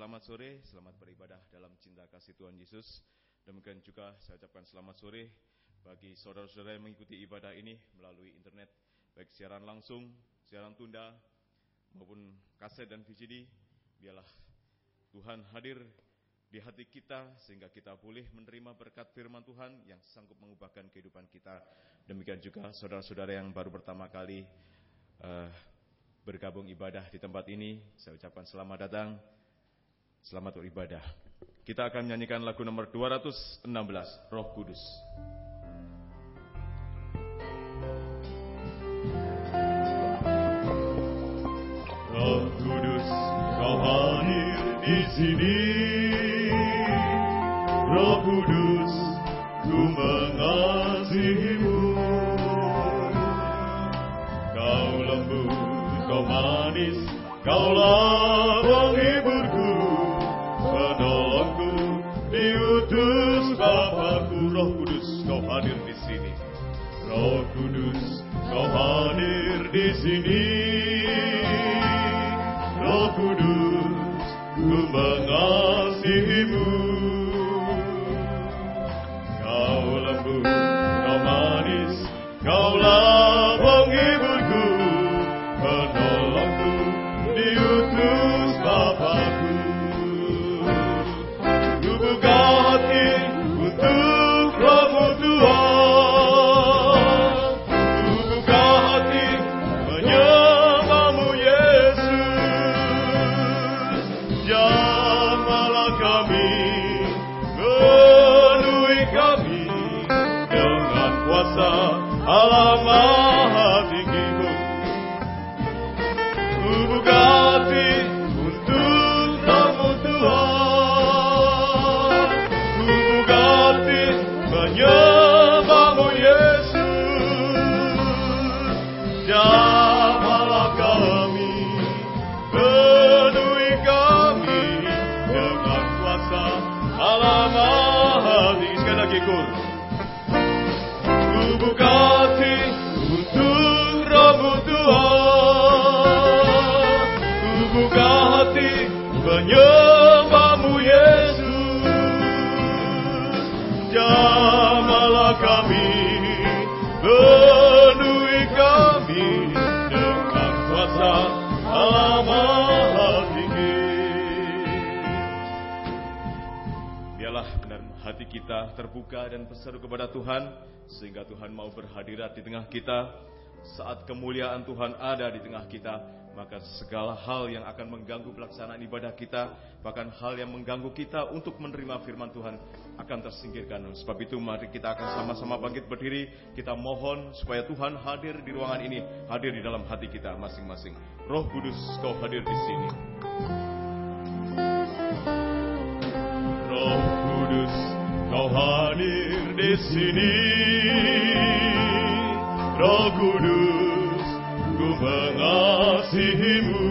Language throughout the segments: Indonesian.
Selamat sore, selamat beribadah dalam cinta kasih Tuhan Yesus. Demikian juga saya ucapkan selamat sore bagi saudara-saudara yang mengikuti ibadah ini melalui internet, baik siaran langsung, siaran tunda, maupun kaset dan VCD. Biarlah Tuhan hadir di hati kita sehingga kita boleh menerima berkat firman Tuhan yang sanggup mengubahkan kehidupan kita. Demikian juga saudara-saudara yang baru pertama kali bergabung ibadah di tempat ini, saya ucapkan selamat datang. Selamat beribadah. Kita akan menyanyikan lagu nomor 216, Roh Kudus. Roh Kudus, Kau hadir di sini. Roh Kudus, ku mengasihimu. Kau lembut, Kau manis, Kaulah penghiburku. Diutus Bapakku. Roh Kudus, Kau hadir di sini. Roh Kudus, Kau hadir di sini. Roh Kudus, ku mengasihimu. Kau lembut, Kau manis, Kaulah penghiburku, penolongku, diutus Bapakku. Allah Maha Tinggi, ku buka hati untuk Roh-Mu Tuhan, ku buka hati menyembah-Mu Yesus. Jamahlah kami, penuhi kami dengan kuasa Allah Maha Tinggi. Sekali lagi kur. Buka hati untuk Roh-Mu Tuhan, ku buka hati menyembah-Mu Yesus. Jamahlah kami, penuhi kami dengan kuasa Allah Maha Tinggi. Biarlah benar hati kita terbuka dan berseru kepada Tuhan, sehingga Tuhan mau berhadirat di tengah kita. Saat kemuliaan Tuhan ada di tengah kita, maka segala hal yang akan mengganggu pelaksanaan ibadah kita, bahkan hal yang mengganggu kita untuk menerima firman Tuhan, akan tersingkirkan. Sebab itu mari kita akan sama-sama bangkit berdiri. Kita mohon supaya Tuhan hadir di ruangan ini, hadir di dalam hati kita masing-masing. Roh Kudus, Kau hadir di sini. Roh Kudus, Kau hadir di sini. Roh Kudus, ku mengasihimu.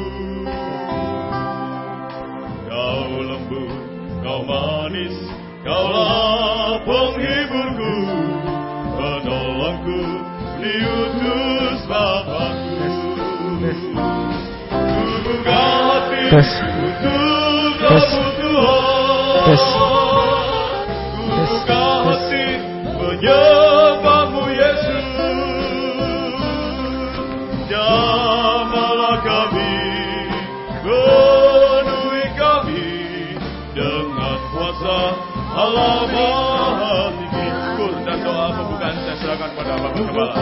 Kau lembut, Kau manis, Kaulah penghiburku, penolongku, diutus Bapakku. Ku buka hati untuk Roh-Mu Tuhan. Menyembah-Mu Yesus. Jamahlah kami, penuhi kami dengan kuasa Allah Maha Tinggi. Syukur dan doa pembukaan saya serahkan pada Bapak Kepala.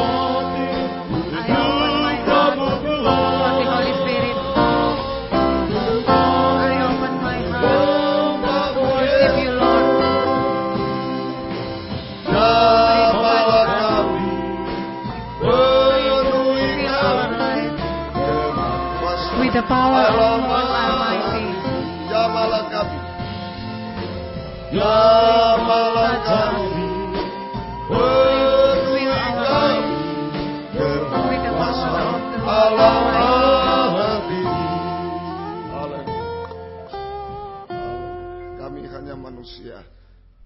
The power of God Almighty. Jamahlah kami, jamahlah kami, penuhi kami dengan kuasa Allah Maha Tinggi. Kami hanya manusia,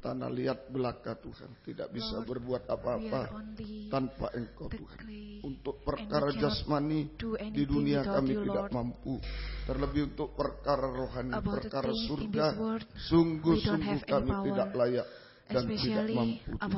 tanah liat belaka Tuhan, tidak bisa berbuat apa-apa tanpa Engkau Tuhan. Untuk perkara jasmani di dunia kami tidak mampu, terlebih untuk perkara rohani, perkara surga, sungguh-sungguh kami tidak layak dan tidak mampu Tuhan.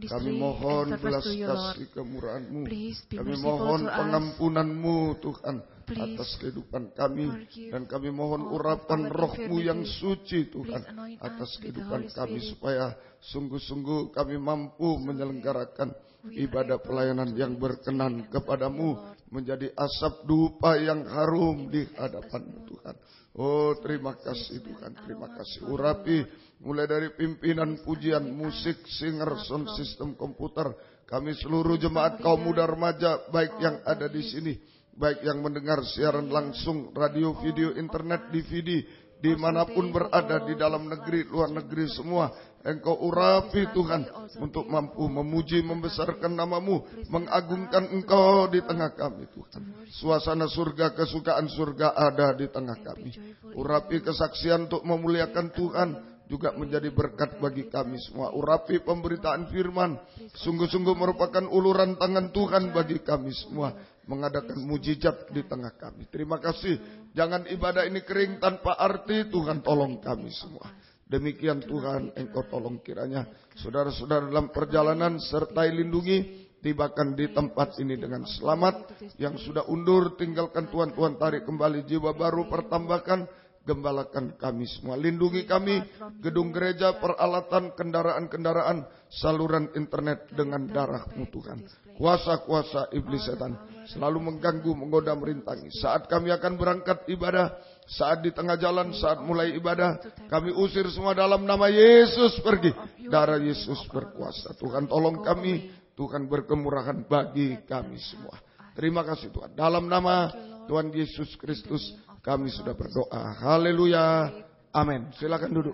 Kami mohon belas kasih kemurahan-Mu, kami mohon pengampunan-Mu Tuhan atas kehidupan kami, dan kami mohon urapan roh-Mu yang suci Tuhan atas kehidupan kami, supaya sungguh-sungguh kami mampu menyelenggarakan ibadah pelayanan yang berkenan kepadamu, menjadi asap dupa yang harum di hadapan-Mu Tuhan. Oh, terima kasih Tuhan, terima kasih. Urapi mulai dari pimpinan pujian, musik, singer, sound system, komputer, kami seluruh jemaat kaum muda remaja, baik yang ada di sini, baik yang mendengar siaran langsung, radio, video, internet, DVD, dimanapun berada, di dalam negeri, luar negeri semua. Engkau urapi Tuhan untuk mampu memuji, membesarkan nama-Mu, mengagungkan Engkau di tengah kami Tuhan. Suasana surga, kesukaan surga ada di tengah kami. Urapi kesaksian untuk memuliakan Tuhan, juga menjadi berkat bagi kami semua. Urapi pemberitaan firman, sungguh-sungguh merupakan uluran tangan Tuhan bagi kami semua, mengadakan mujizat di tengah kami. Terima kasih. Jangan ibadah ini kering tanpa arti. Tuhan, tolong kami semua. Demikian Tuhan, Engkau tolong kiranya saudara-saudara dalam perjalanan sertai lindungi, tibakan di tempat ini dengan selamat. Yang sudah undur, tinggalkan Tuhan, Tuhan tarik kembali jiwa baru, pertambakan, gembalakan kami semua. Lindungi kami, gedung gereja, peralatan, kendaraan-kendaraan, saluran internet dengan darah-Mu Tuhan. Kuasa-kuasa iblis setan selalu mengganggu, menggoda, merintangi. Saat kami akan berangkat ibadah, saat di tengah jalan, saat mulai ibadah, kami usir semua dalam nama Yesus pergi. Darah Yesus berkuasa. Tuhan tolong kami, Tuhan berkemurahan bagi kami semua. Terima kasih Tuhan. Dalam nama Tuhan Yesus Kristus kami sudah berdoa. Haleluya. Amin. Silakan duduk.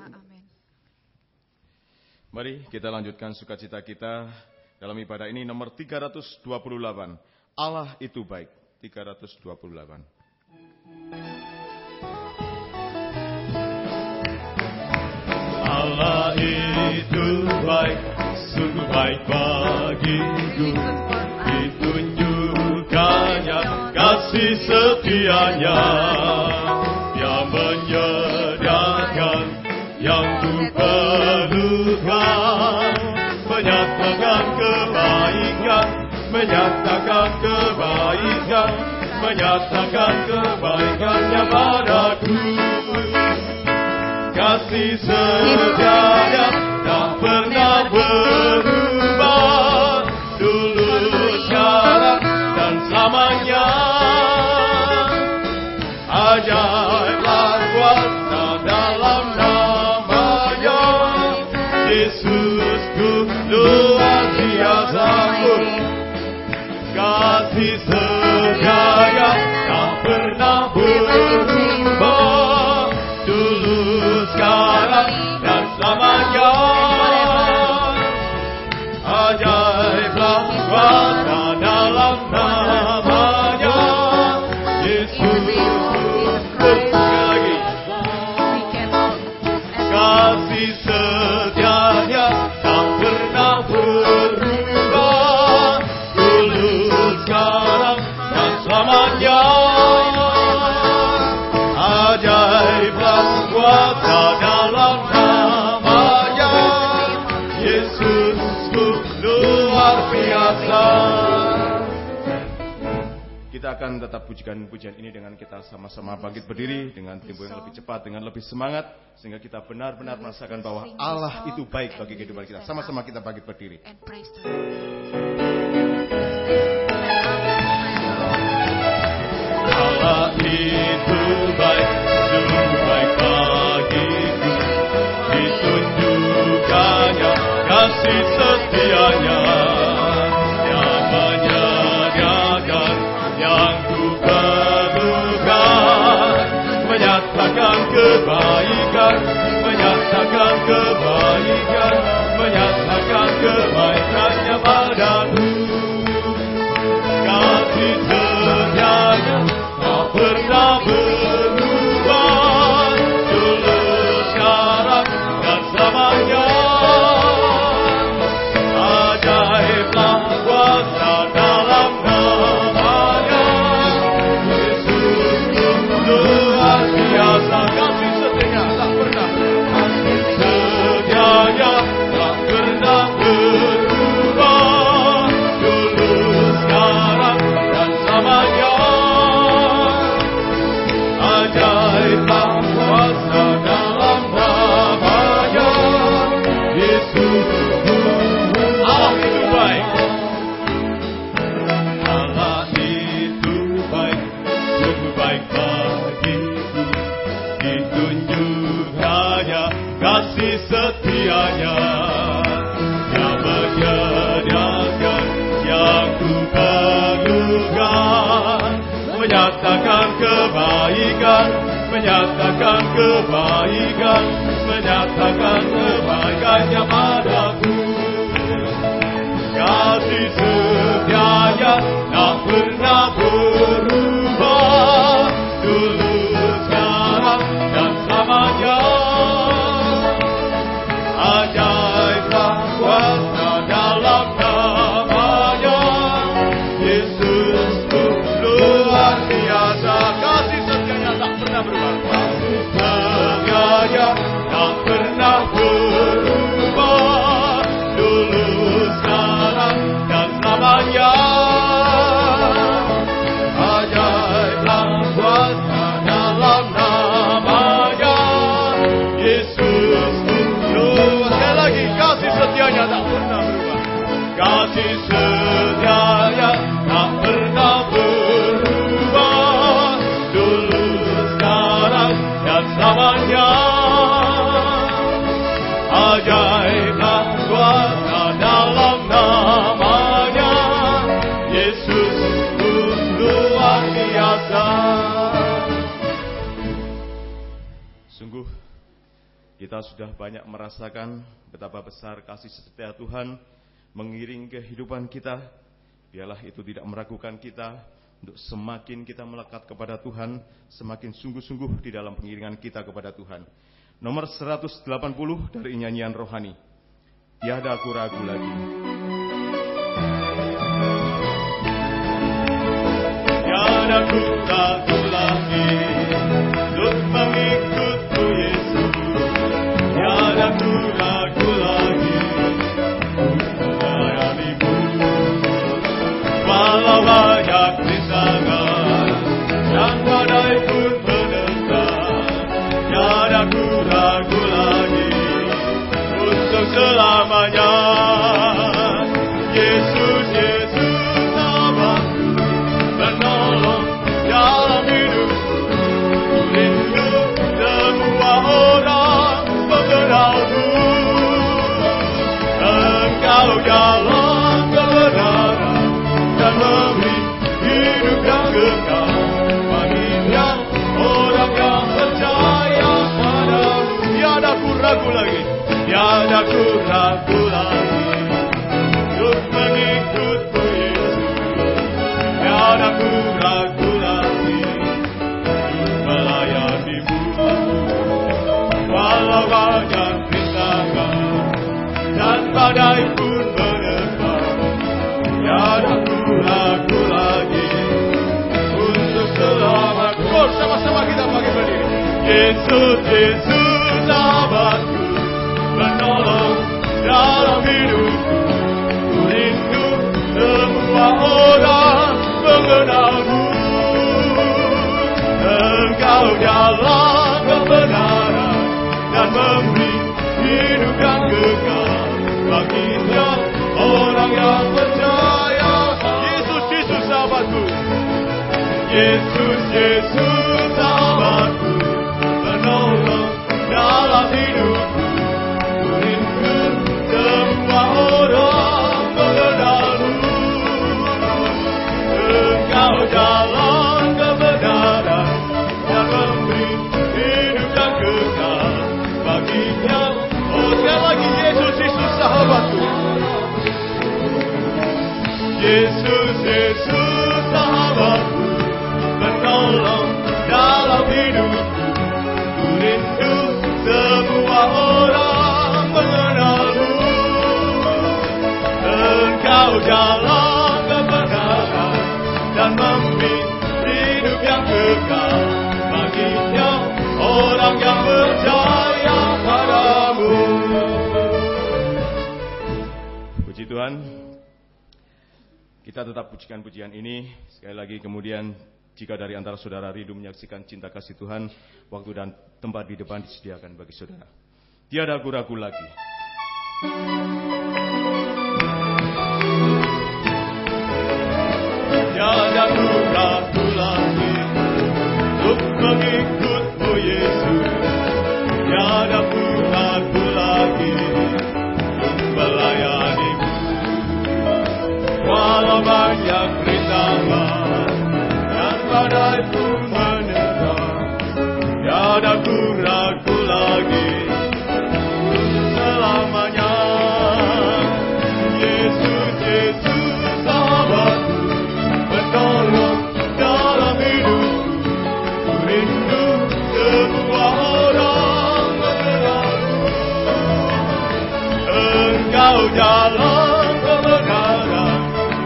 Mari kita lanjutkan sukacita kita dalam ibadah ini, nomor 328. Allah itu baik. 328. Allah itu baik, sungguh baik bagiku. Ditunjukkannya kasih setianya, Dia menyediakan yang ku perlukan, menyatakan kebaikan, menyatakan kebaikan, menyatakan kebaikannya padaku. Kasih setianya tak pernah berubah, dulu, sekarang, dan selamanya. Ajaiblah kuasa dalam nama-Nya, Yesusku luar biasa. Kasih setianya tak pernah berubah, dulu, sekarang, dan selamanya. Ajaiblah kuasa dalam nama-Nya, Yesus. Lagi. Kasih setianya tak pernah berubah, dulu, sekarang, dan selamanya. Ajaiblah kuasa dalam nama-Nya, Yesusku luar biasa. Kita akan tetap pujikan pujian ini dengan kita sama-sama bangkit berdiri dengan tempo yang lebih cepat, dengan lebih semangat, sehingga kita benar-benar merasakan bahwa Allah itu baik bagi kehidupan kita. Sama-sama kita bangkit berdiri. Allah itu baik, sungguh baik bagiku. Ditunjukkannya kasih setianya, Dia menyediakan yang ku perlukan, menyatakan kebaikan, menyatakan kebaikan, menyatakan kebaikannya padaku. kasih setianya. Dia menyediakan yang ku perlukan, menyatakan kebaikan, menyatakan kebaikan, menyatakan kebaikannya padaku. Kasih setianya tak pernah berubah, dulu, sekarang, dan selamanya. Ajaiblah kuasa dalam namanya, Yesus ku luar biasa. Kasih setianya tak pernah berubah, kasih setianya tak pernah berubah, dulu, sekarang, dan selamanya. Ajaiblah kuasa dalam namanya, Yesus ku luar. Sekali lagi, kasih setianya tak pernah berubah, kasih setianya tak pernah berubah, dulu, sekarang, dan selamanya. Ajaiblah kuasa dalam namanya, Yesus luar biasa. Sungguh kita sudah banyak merasakan betapa besar kasih setia Tuhan mengiringi kehidupan kita. Biarlah itu tidak meragukan kita untuk semakin kita melekat kepada Tuhan, semakin sungguh-sungguh di dalam pengiringan kita kepada Tuhan. Nomor 180 dari nyanyian rohani, Tiada Aku Ragu Lagi. Tiada ku ragu lagi untuk mengikut-Mu Yesus. Tiada ku ragu lagi untuk melayani-Mu. Walau banyak rintangan dan badai pun menentang, tiada ku ragu lagi untuk selamanya. Yesus, Yesus sahabatku, penolong dalam hidupku. Ku rindu semua orang mengenalmu. Engkau jalan kebenaran dan memberi hidup yang kekal bagi yang orang yang percaya padamu. Tiada ku ragu lagi, tiada ku ragu lagi untuk mengikut-Mu Yesus. Tiada ku ragu lagi untuk melayani-Mu. Walau banyak rintangan dan badai pun menerpa, tiada ku ragu lagi untuk selamatku. Oh, sama-sama kita pakai berdiri. Yesus, Yesus sahabatku, menolong dalam hidupku. Ku rindu semua orang mengenalmu. Engkau jalan kebenaran dan memberi hidup yang kekal bagi orang yang percaya. Yesus, Yesus sahabatku, Yesus, Yesus sahabatku, penolong dalam hidupku. Ku rindu semua orang mengenalmu. Engkau jalan kebenaran dan memberi hidup yang kekal baginya. Oh, sekali lagi, Yesus, Yesus sahabatku, Yesus, Yesus sahabatku, penolong dalam hidupku. Ku rindu semua orang mengenalmu. Engkau jalan kebenaran dan memberi hidup yang kekal baginya orang yang percaya padamu. Puji Tuhan, kita tetap pujikan pujian ini. Sekali lagi kemudian, jika dari antara saudara rindu menyaksikan cinta kasih Tuhan, waktu dan tempat di depan disediakan bagi saudara. Tiada aku ragu lagi. Tiada ku ragu lagi untuk mengikut-Mu Yesus. Tiada ku ragu jalan kebenaran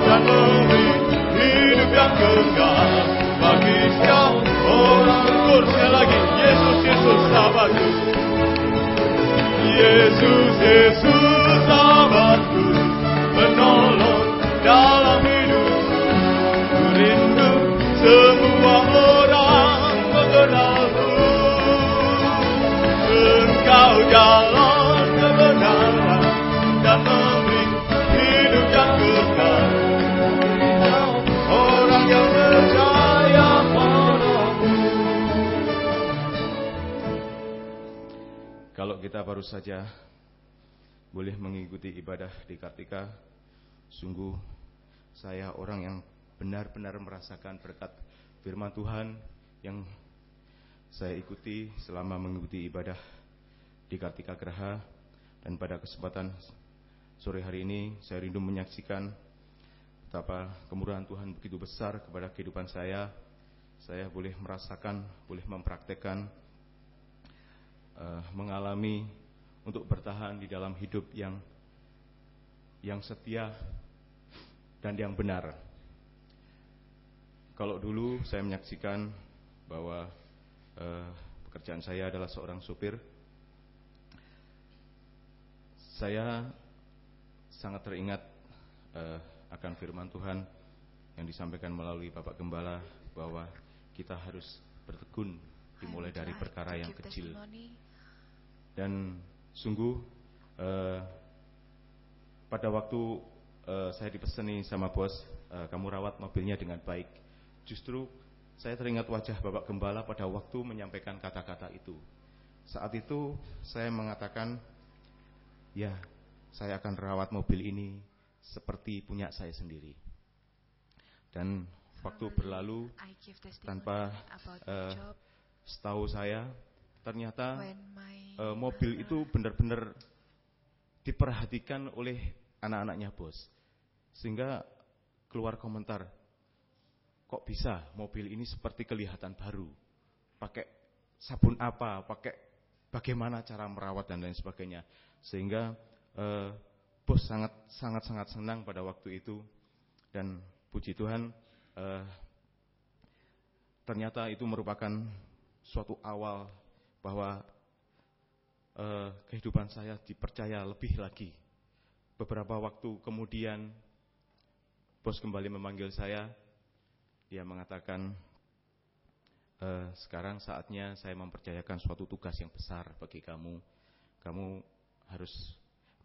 dan memberi hidup yang kekal bagi setiap orang. Syukur sekali lagi, Yesus, Yesus sahabatku. Yesus, Yesus sahabatku, menolong dalam hidup. Ku rindu semua orang mengenalmu. Engkau jalan kebenaran dan memberi hidup yang kekal. Orang yang percaya padamu. Kalau kita baru saja boleh mengikuti ibadah di Kartika, sungguh saya orang yang benar-benar merasakan berkat firman Tuhan yang saya ikuti selama mengikuti ibadah di Kartika Graha. Dan pada kesempatan sore hari ini saya rindu menyaksikan betapa kemurahan Tuhan begitu besar kepada kehidupan saya. Saya boleh merasakan, boleh mempraktekkan, mengalami untuk bertahan di dalam hidup yang setia dan yang benar. Kalau dulu saya menyaksikan bahwa pekerjaan saya adalah seorang supir, saya sangat teringat akan firman Tuhan yang disampaikan melalui Bapak Gembala bahwa kita harus bertekun dimulai dari perkara yang kecil. Dan sungguh pada waktu saya dipeseni sama bos, kamu rawat mobilnya dengan baik. Justru saya teringat wajah Bapak Gembala pada waktu menyampaikan kata-kata itu. Saat itu saya mengatakan, ya, saya akan rawat mobil ini seperti punya saya sendiri. Dan waktu berlalu tanpa setahu saya, ternyata mobil itu benar-benar diperhatikan oleh anak-anaknya bos. Sehingga keluar komentar, kok bisa mobil ini seperti kelihatan baru? Pakai sabun apa? Pakai bagaimana cara merawat dan lain sebagainya. Sehingga bos sangat senang pada waktu itu. Dan puji Tuhan, ternyata itu merupakan suatu awal bahwa kehidupan saya dipercaya lebih lagi. Beberapa waktu kemudian bos kembali memanggil saya. Dia mengatakan, sekarang saatnya saya mempercayakan suatu tugas yang besar bagi kamu. Kamu harus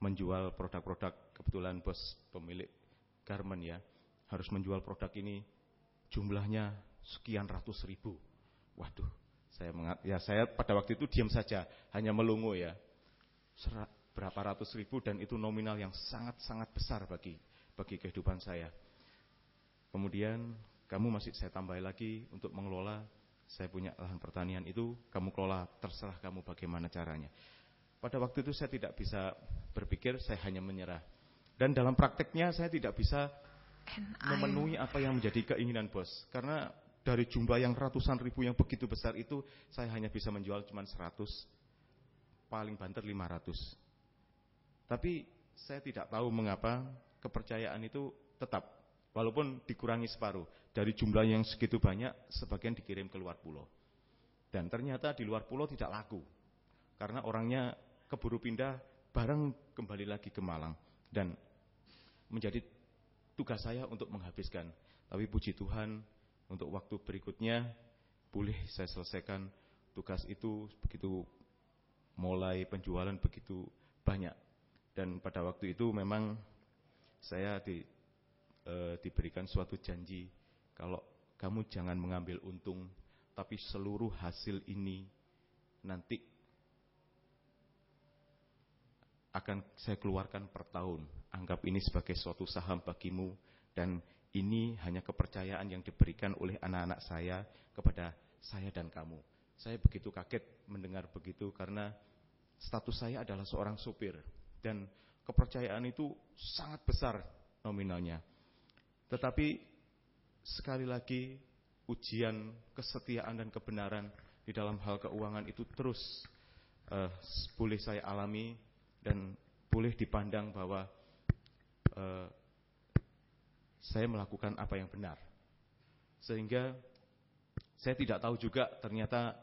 menjual produk-produk, kebetulan bos pemilik garment ya, harus menjual produk ini jumlahnya sekian ratus ribu. Waduh, saya pada waktu itu diam saja, hanya melongo ya. Berapa ratus ribu, dan itu nominal yang sangat-sangat besar bagi kehidupan saya. Kemudian kamu masih saya tambah lagi untuk mengelola, saya punya lahan pertanian itu, kamu kelola, terserah kamu bagaimana caranya. Pada waktu itu saya tidak bisa berpikir, saya hanya menyerah. Dan dalam prakteknya saya tidak bisa memenuhi apa yang menjadi keinginan bos. Karena dari jumlah yang ratusan ribu yang begitu besar itu, saya hanya bisa menjual cuma 100, paling banter 500. Tapi saya tidak tahu mengapa kepercayaan itu tetap, walaupun dikurangi separuh. Dari jumlah yang segitu banyak, sebagian dikirim ke luar pulau. Dan ternyata di luar pulau tidak laku. Karena orangnya keburu pindah, barang kembali lagi ke Malang. Dan menjadi tugas saya untuk menghabiskan. Tapi puji Tuhan, untuk waktu berikutnya, boleh saya selesaikan tugas itu. Begitu mulai penjualan begitu banyak. Dan pada waktu itu memang saya diberikan suatu janji, kalau kamu jangan mengambil untung, tapi seluruh hasil ini nanti akan saya keluarkan per tahun. Anggap ini sebagai suatu saham bagimu, dan ini hanya kepercayaan yang diberikan oleh anak-anak saya kepada saya dan kamu. Saya begitu kaget mendengar begitu, karena status saya adalah seorang supir, dan kepercayaan itu sangat besar nominalnya. Tetapi sekali lagi, ujian kesetiaan dan kebenaran di dalam hal keuangan itu terus boleh saya alami, dan boleh dipandang bahwa saya melakukan apa yang benar. Sehingga saya tidak tahu juga ternyata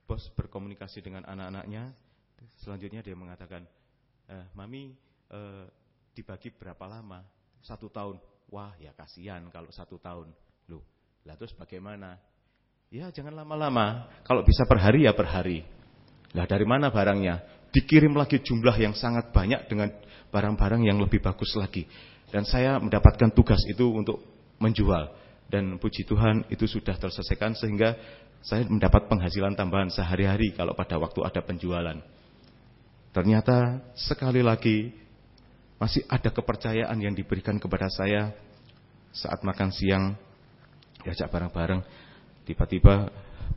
bos berkomunikasi dengan anak-anaknya. Selanjutnya dia mengatakan, Mami dibagi berapa lama? 1 tahun. Wah ya kasihan kalau 1 tahun. Loh, lah terus bagaimana? Ya jangan lama-lama. Kalau bisa per hari ya per hari. Lah dari mana barangnya? Dikirim lagi jumlah yang sangat banyak dengan barang-barang yang lebih bagus lagi. Dan saya mendapatkan tugas itu untuk menjual. Dan puji Tuhan itu sudah terselesaikan sehingga saya mendapat penghasilan tambahan sehari-hari kalau pada waktu ada penjualan. Ternyata sekali lagi masih ada kepercayaan yang diberikan kepada saya saat makan siang diajak bareng-bareng. Tiba-tiba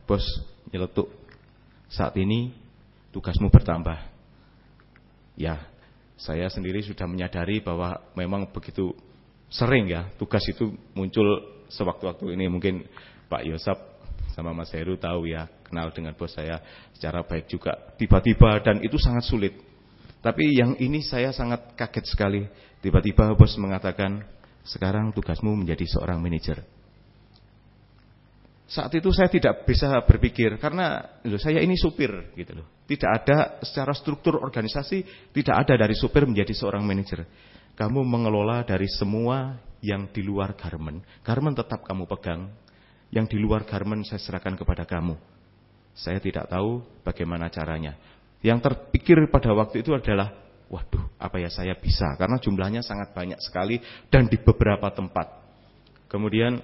bos nyeletuk, saat ini tugasmu bertambah. Ya, saya sendiri sudah menyadari bahwa memang begitu sering ya tugas itu muncul sewaktu-waktu ini. Mungkin Pak Yosep sama Mas Heru tahu ya, kenal dengan bos saya secara baik juga. Tiba-tiba dan itu sangat sulit. Tapi yang ini saya sangat kaget sekali. Tiba-tiba bos mengatakan, sekarang tugasmu menjadi seorang manajer. Saat itu saya tidak bisa berpikir karena saya ini supir gitu loh. Tidak ada secara struktur organisasi, tidak ada dari supir menjadi seorang manajer. Kamu mengelola dari semua yang di luar garmen. Garmen tetap kamu pegang. Yang di luar garmen saya serahkan kepada kamu. Saya tidak tahu bagaimana caranya. Yang terpikir pada waktu itu adalah, waduh, apa ya saya bisa? Karena jumlahnya sangat banyak sekali dan di beberapa tempat. Kemudian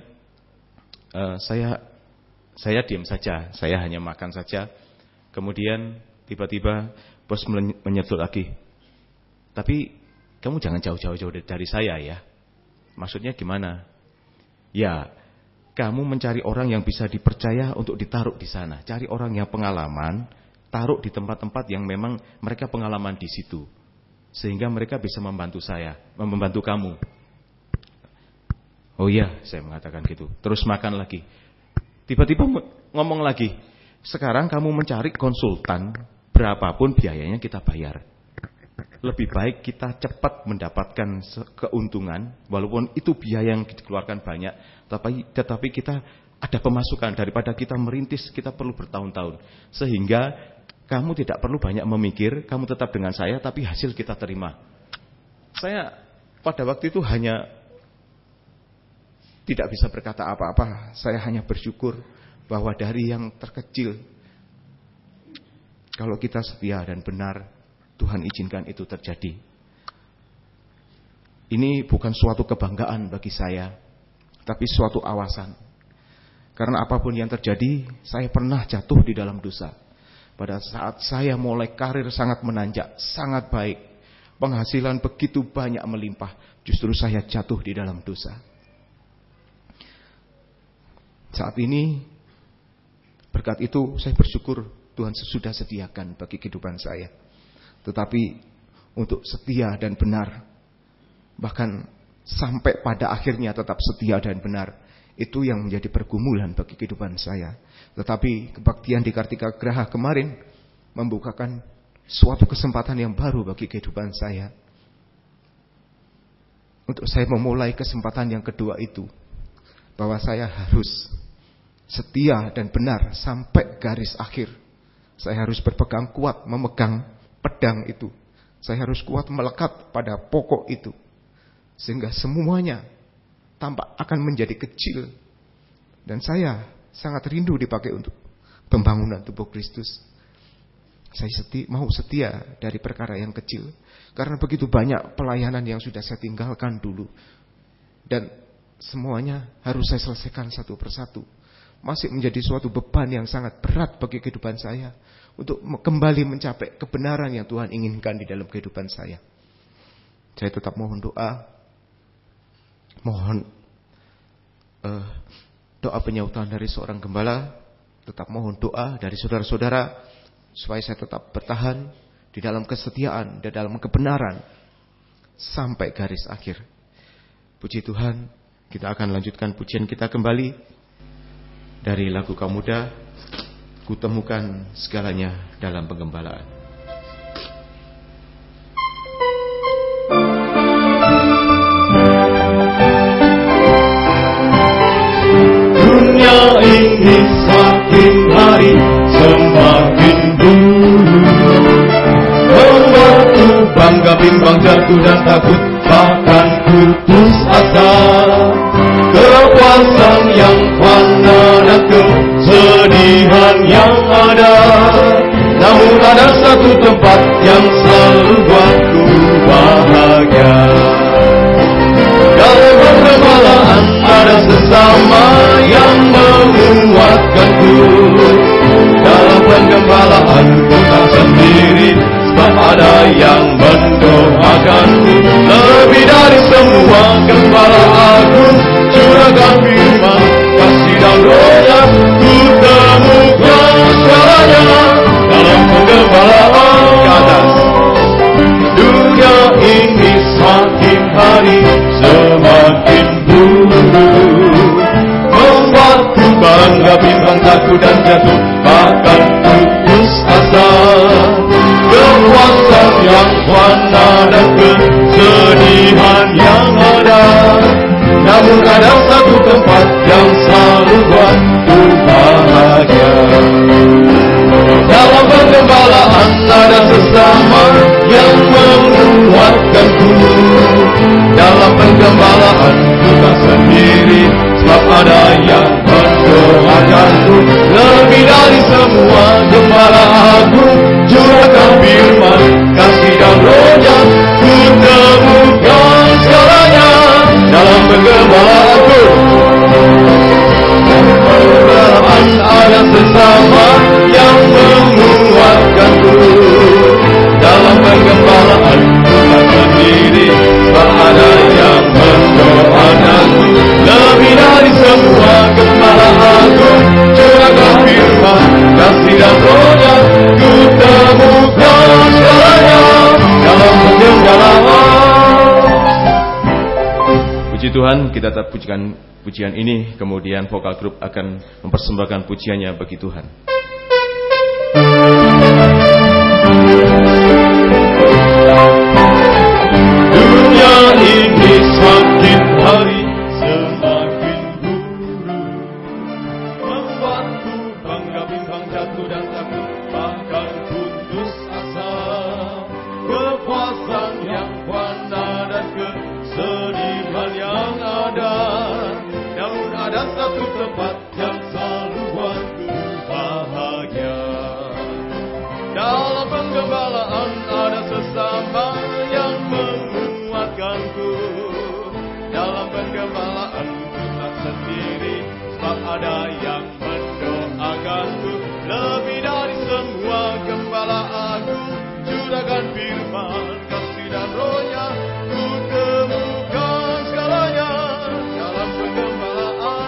saya diam saja, saya hanya makan saja. Kemudian tiba-tiba bos menyebut lagi, tapi kamu jangan jauh-jauh dari saya ya. Maksudnya gimana? Ya, kamu mencari orang yang bisa dipercaya untuk ditaruh di sana. Cari orang yang pengalaman, taruh di tempat-tempat yang memang mereka pengalaman di situ. Sehingga mereka bisa membantu saya, membantu kamu. Oh iya, saya mengatakan gitu. Terus makan lagi. Tiba-tiba ngomong lagi, sekarang kamu mencari konsultan, berapapun biayanya kita bayar. Lebih baik kita cepat mendapatkan keuntungan, walaupun itu biaya yang dikeluarkan banyak, tetapi kita ada pemasukan daripada kita merintis, kita perlu bertahun-tahun. Sehingga kamu tidak perlu banyak memikir, kamu tetap dengan saya, tapi hasil kita terima. Saya pada waktu itu hanya tidak bisa berkata apa-apa, saya hanya bersyukur bahwa dari yang terkecil, kalau kita setia dan benar, Tuhan izinkan itu terjadi. Ini bukan suatu kebanggaan bagi saya, tapi suatu awasan. Karena apapun yang terjadi, saya pernah jatuh di dalam dosa. Pada saat saya mulai karir sangat menanjak, sangat baik, penghasilan begitu banyak melimpah, justru saya jatuh di dalam dosa. Saat ini, berkat itu saya bersyukur Tuhan sudah sediakan bagi kehidupan saya. Tetapi untuk setia dan benar, bahkan sampai pada akhirnya tetap setia dan benar, itu yang menjadi pergumulan bagi kehidupan saya. Tetapi kebaktian di Kartika Graha kemarin membukakan suatu kesempatan yang baru bagi kehidupan saya. Untuk saya memulai kesempatan yang kedua itu, bahwa saya harus setia dan benar sampai garis akhir. Saya harus berpegang kuat memegang pedang itu. Saya harus kuat melekat pada pokok itu. Sehingga semuanya tampak akan menjadi kecil. Dan saya sangat rindu dipakai untuk pembangunan tubuh Kristus. Saya mau setia dari perkara yang kecil. Karena begitu banyak pelayanan yang sudah saya tinggalkan dulu. Dan semuanya harus saya selesaikan satu persatu. Masih menjadi suatu beban yang sangat berat bagi kehidupan saya. Untuk kembali mencapai kebenaran yang Tuhan inginkan di dalam kehidupan saya. Saya tetap mohon doa. Mohon doa penyautan dari seorang gembala. Tetap mohon doa dari saudara-saudara. Supaya saya tetap bertahan di dalam kesetiaan dan dalam kebenaran. Sampai garis akhir. Puji Tuhan. Kita akan lanjutkan pujian kita kembali. Dari lagu Kaum Muda. Kutemukan segalanya dalam penggembalaan. bimbang, jatuh dan takut, bahkan putus asa. Kepuasan yang fana dan kesedihan yang ada, namun ada satu tempat yang selalu buatku bahagia. Dalam pergemalaan ada sesama yang menguatkanku. Dalam penggemalaan bukan sendiri, sebab ada yang mendoakanku. Lebih dari semua gembala aku, juragan firman, kasih dan rohnya, ku temukan segalanya. Dalam penggemalaan ke atas, dunia ini semakin hari semakin buruk, membuatku bangga, bimbang, takut dan jatuh, bahkan putus asa. Kepuasan yang fana dan kesedihan yang ada, namun ada satu tempat yang selalu buatku bahagia. Dalam pengembalaan ada sesama yang menguatkanku. Dalam pengembalaan bukan sendiri, sebab ada yang mendoakanku. Lebih dari semua gembala aku, juragan firman, kasih dan rohnya, ku temukan segalanya. Dalam penggembalaanku, pengembalaan ada sesama yang menguatkanku. Dalam pengembalaan bukan sendiri, sebab ada yang mendoakanku. Lebih dari semua gembala aku, juragan firman, kasih dan rohnya, ku temukan segalanya. Dalam pengembalaan. Puji Tuhan, kita tetap pujikan pujian ini, kemudian vokal grup akan mempersembahkan pujiannya bagi Tuhan. Dunia ini semakin hari semakin buruk, membuatku bangga, bimbang, jatuh dan takut, bahkan putus asa. Kepuasan yang fana dan kesedihan yang ada, namun ada satu tempat yang selalu buatku bahagia. Dalam pengembalaan ada sesama yang menguatkanku. Dalam pengembalaan bukan sendiri, sebab ada yang mendoakanku. Lebih dari semua gembala aku, juragan firman, kasih dan rohnya, ku temukan segalanya. Dalam pengembalaan.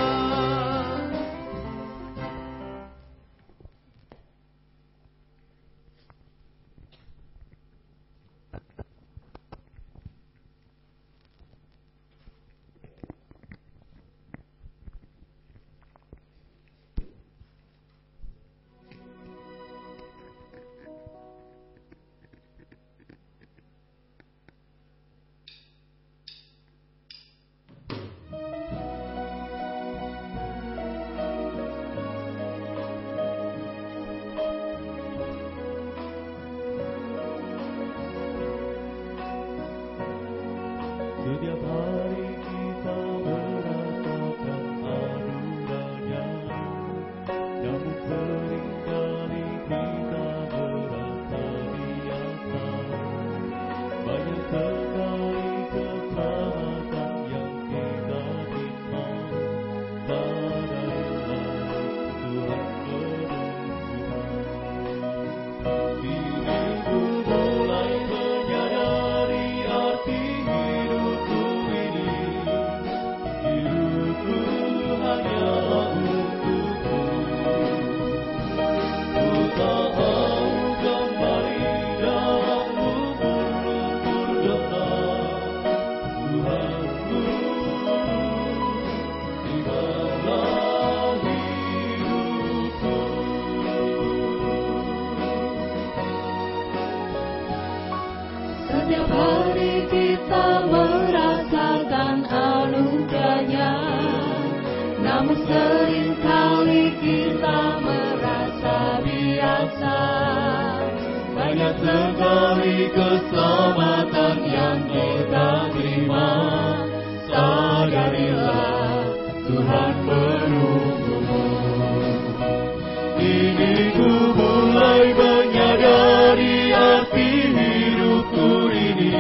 Setiap hari kita merasakan anugerahnya, namun seringkali kita merasa biasa. Banyak sekali keselamatan yang kita terima, sadarilah Tuhan menentukan. Diriku mulai menyadari arti hidupku ini. Hidupku hanyalah untukmu. Ku tak mau kembali dalam lumpur dosa. Tuhanku, tinggallah hidupku. Setiap hari kita merasakan anugerahnya, namun seringkali kita merasa biasa. banyak sekali keselamatan yang kita terima. Sadarilah Tuhan menunggumu. Kini ku mulai menyadari arti hidupku ini.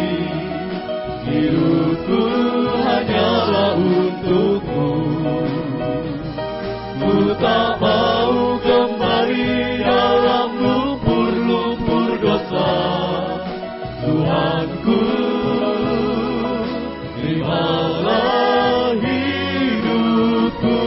Hidupku hanyalah untukmu. Ku tak mau kembali dalam lumpur-lumpur dosa. Tuhanku, terimalah hidupku.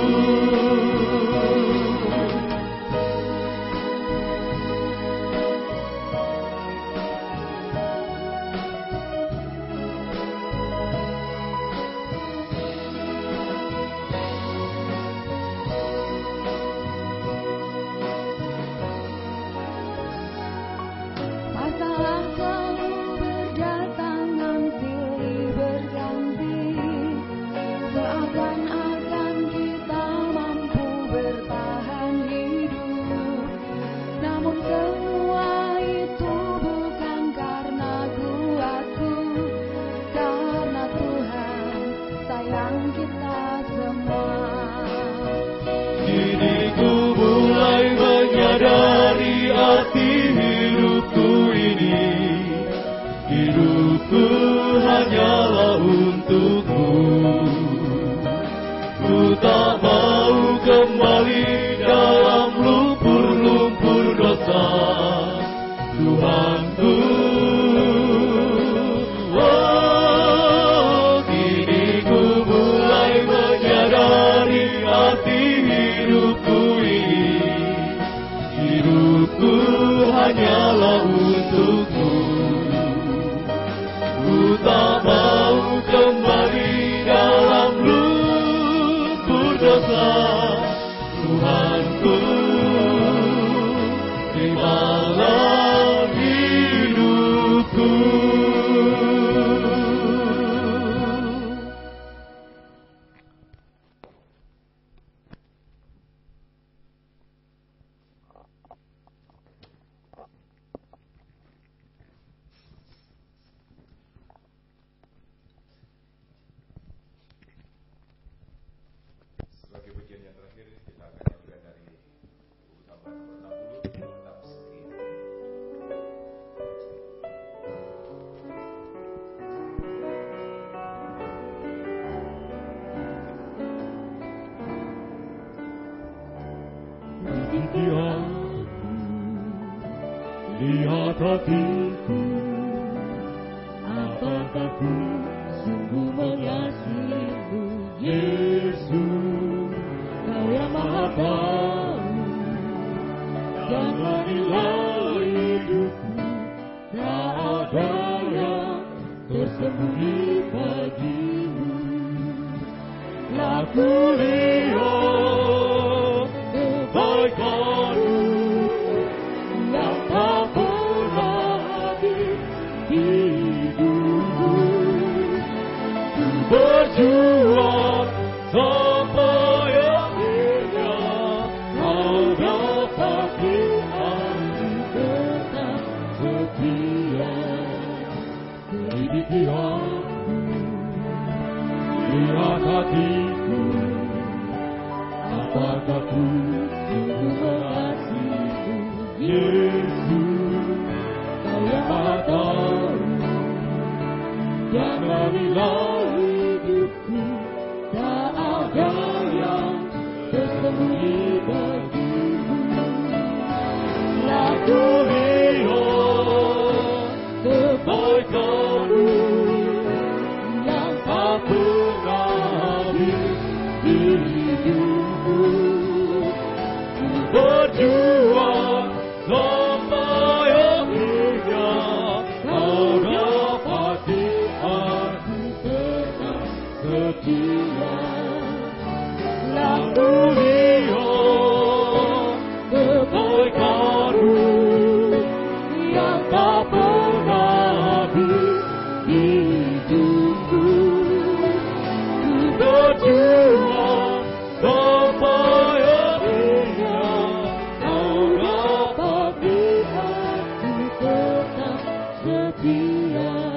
Masalah selalu berdatangan silih berganti. Seakan-akan kita mampu bertahan hidup. Namun semua itu bukan karena kuatku, karena Tuhan sayang kita semua. Kini ku mulai menyadari arti hidupku ini. Hidupku hanyalah untukmu. Ku tak mau kembali dalam lumpur-lumpur dosa. Tuhanku, oh, kini ku mulai menyadari arti hidupku ini. Hidupku hanyalah untukmu. Ku tak mau kembali dalam lumpur dosa. Tuhanku, terimalah hidupku. Sebagai bagian yang terakhir kita akan nyanyikan dari buku tambah nomor 60 Tetap Setia. Ikuti aku, lihat hatiku. Apakah ku sungguh mengasihimu, Yesus? Kau yang Maha Tahu dan menilai hidupku. Tak ada yang tersembunyi bagimu. Laku lihat kebaikan-Mu yang tak pernah habis di hidupku. Ku berjuang sampai akhirnya. Kau dapati aku tetap setia. Selidiki aku, lihat hatiku. Apakah ku sungguh mengasihimu, Yesus? Kau yang Maha Tahu dan menilai hidupku. Tak ada yang tersembunyi bagimu. Laku lihat kebaikan-Mu yang tak pernah habis di hidupku. Ku berjuang sampai akhirnya. Kau dapati aku tetap setia. Laku lihat kebaikan-Mu yang tak pernah habis di hidupku. Ku berjuang sampai akhirnya. Kau dapati aku tetap Dia.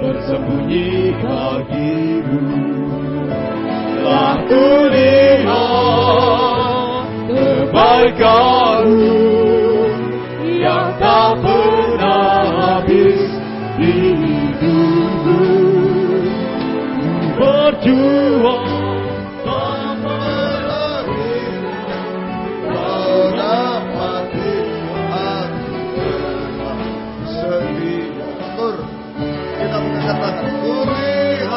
Bersembunyi bagimu, telah kulihat kebaikanmu yang tak pernah habis di hidupku. Ku berjuang sampai akhirnya, kau dapati aku tetap setia. Kita mengatakan kulihat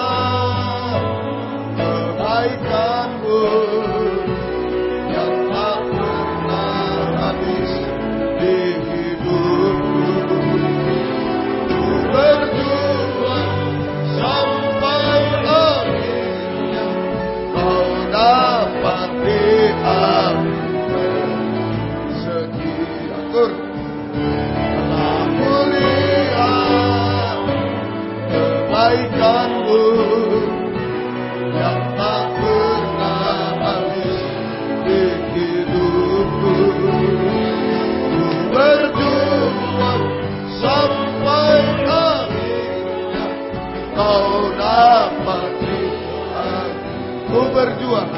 kebaikanmu yang tak pernah habis di hidupku. Ku berjuang sampai akhirnya, kau dapati aku setia. Telah kulihat kebaikanmu yang tak pernah habis di hidupku. Ku berjuang sampai akhirnya, kau dapati aku. Ku berjuang,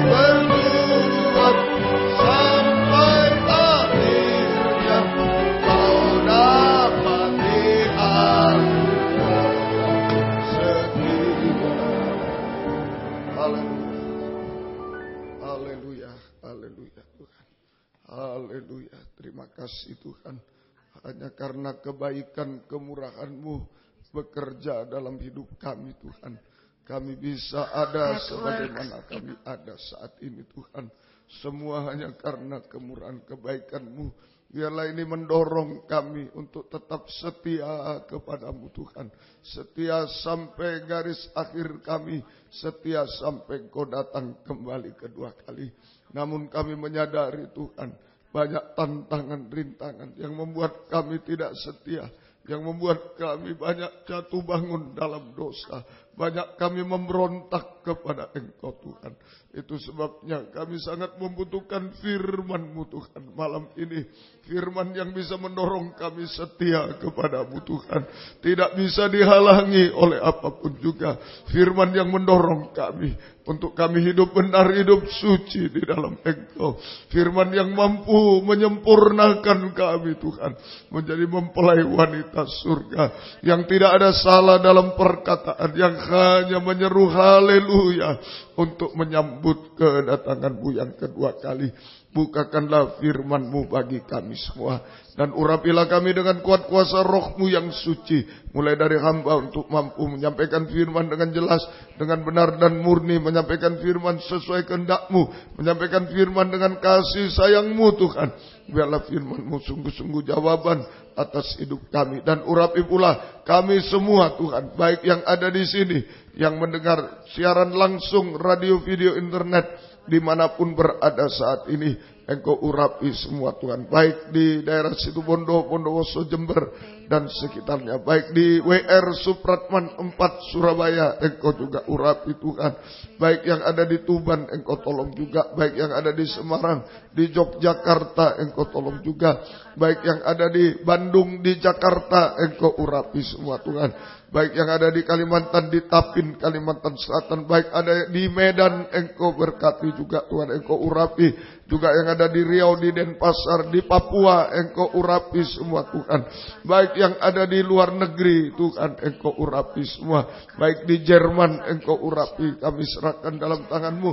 berjuang sampai akhirnya, kau dapati aku setia. Haleluya, haleluya Tuhan. Haleluya, terima kasih Tuhan. Hanya karena kebaikan kemurahan-Mu bekerja dalam hidup kami Tuhan, kami bisa ada sebagaimana kami ada saat ini Tuhan. Semua hanya karena kemurahan kebaikan-Mu. Biarlah ini mendorong kami untuk tetap setia kepadamu Tuhan. Setia sampai garis akhir kami. Setia sampai Engkau datang kembali kedua kali. Namun kami menyadari Tuhan, banyak tantangan, rintangan yang membuat kami tidak setia. Yang membuat kami banyak jatuh bangun dalam dosa. Banyak kami memberontak kepada Engkau Tuhan. Itu sebabnya kami sangat membutuhkan firman-Mu Tuhan malam ini. Firman yang bisa mendorong kami setia kepadamu Tuhan. Tidak bisa dihalangi oleh apapun juga. Firman yang mendorong kami untuk kami hidup benar, hidup suci di dalam Engkau. Firman yang mampu menyempurnakan kami Tuhan. Menjadi mempelai wanita surga. Yang tidak ada salah dalam perkataan. Yang hanya menyeru haleluya. Untuk menyambut kedatangan-Mu yang kedua kali. Bukakanlah firman-Mu bagi kami semua. Dan urapilah kami dengan kuat kuasa roh-Mu yang suci. Mulai dari hamba untuk mampu menyampaikan firman dengan jelas, dengan benar dan murni. Menyampaikan firman sesuai kehendak-Mu. Menyampaikan firman dengan kasih sayang-Mu Tuhan. Biarlah firman-Mu sungguh-sungguh jawaban atas hidup kami. Dan urapi pula kami semua Tuhan. Baik yang ada di sini, yang mendengar siaran langsung, radio, video, internet. Dimanapun berada saat ini, Engkau urapi semua Tuhan. Baik di daerah Situbondo, Bondowoso, Jember dan sekitarnya. Baik di WR Supratman 4 Surabaya, Engkau juga urapi Tuhan. Baik yang ada di Tuban, Engkau tolong juga. Baik yang ada di Semarang, di Yogyakarta, Engkau tolong juga. Baik yang ada di Bandung, di Jakarta, Engkau urapi semua Tuhan. Baik yang ada di Kalimantan, di Tapin, Kalimantan Selatan. Baik ada di Medan, Engkau berkati juga Tuhan. Engkau urapi. Juga yang ada di Riau, di Denpasar, di Papua, Engkau urapi semua Tuhan. Baik jemaat yang ada di luar negeri, Tuhan Engkau urapi semua. Baik di Jerman Engkau urapi, kami serahkan dalam tangan-Mu.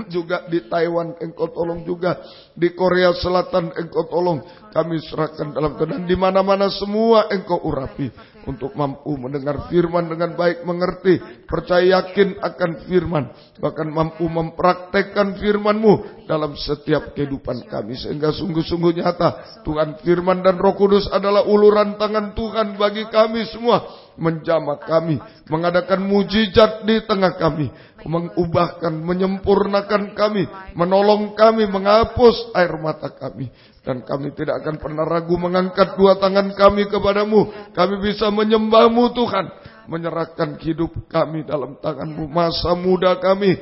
Juga di Taiwan Engkau tolong, juga di Korea Selatan Engkau tolong, kami serahkan dalam tangan. Di mana-mana semua Engkau urapi untuk mampu mendengar firman dengan baik, mengerti, percaya yakin akan firman, bahkan mampu mempraktekkan firman-Mu dalam setiap kehidupan kami, sehingga sungguh-sungguh nyata Tuhan, firman dan Roh Kudus adalah uluran tangan Tuhan bagi kami semua, menjamah kami, mengadakan mujizat di tengah kami, mengubahkan, menyempurnakan kami, menolong kami, menghapus air mata kami. Dan kami tidak akan pernah ragu mengangkat dua tangan kami kepadamu. Kami bisa menyembah-Mu Tuhan, menyerahkan hidup kami dalam tangan-Mu. Masa muda kami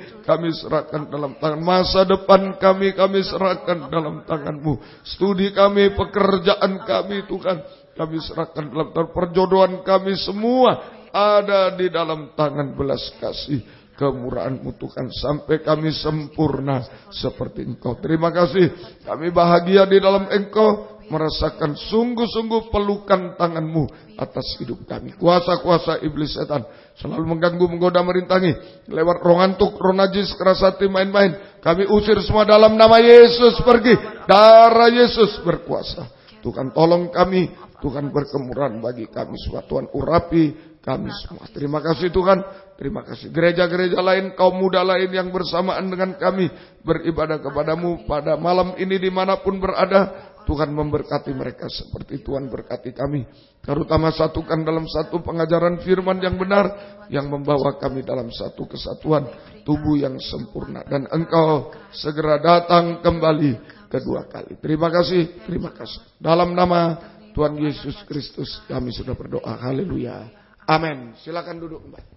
serahkan dalam tangan. Masa depan kami serahkan dalam tangan-Mu. Studi kami, pekerjaan kami Tuhan, kami serahkan dalam tangan. Perjodohan kami semua ada di dalam tangan belas kasih kemurahan-Mu Tuhan, sampai kami sempurna seperti Engkau. Terima kasih, kami bahagia di dalam Engkau, merasakan sungguh-sungguh pelukan tangan-Mu atas hidup kami. Kuasa-kuasa iblis setan selalu mengganggu, menggoda, merintangi lewat roh ngantuk, roh najis, keras hati, main-main, kami usir semua dalam nama Yesus. Pergi, darah Yesus berkuasa. Tuhan tolong kami, Tuhan berkemurahan bagi kami semua. Tuhan urapi kami semua. Terima kasih Tuhan. Terima kasih gereja-gereja lain, kaum muda lain yang bersamaan dengan kami beribadah kepadamu pada malam ini dimanapun berada. Tuhan memberkati mereka seperti Tuhan berkati kami. Terutama satukan dalam satu pengajaran firman yang benar, yang membawa kami dalam satu kesatuan tubuh yang sempurna. Dan Engkau segera datang kembali kedua kali. Terima kasih, terima kasih. Dalam nama Tuhan Yesus Kristus kami sudah berdoa. Haleluya. Amin. Silakan duduk kembali.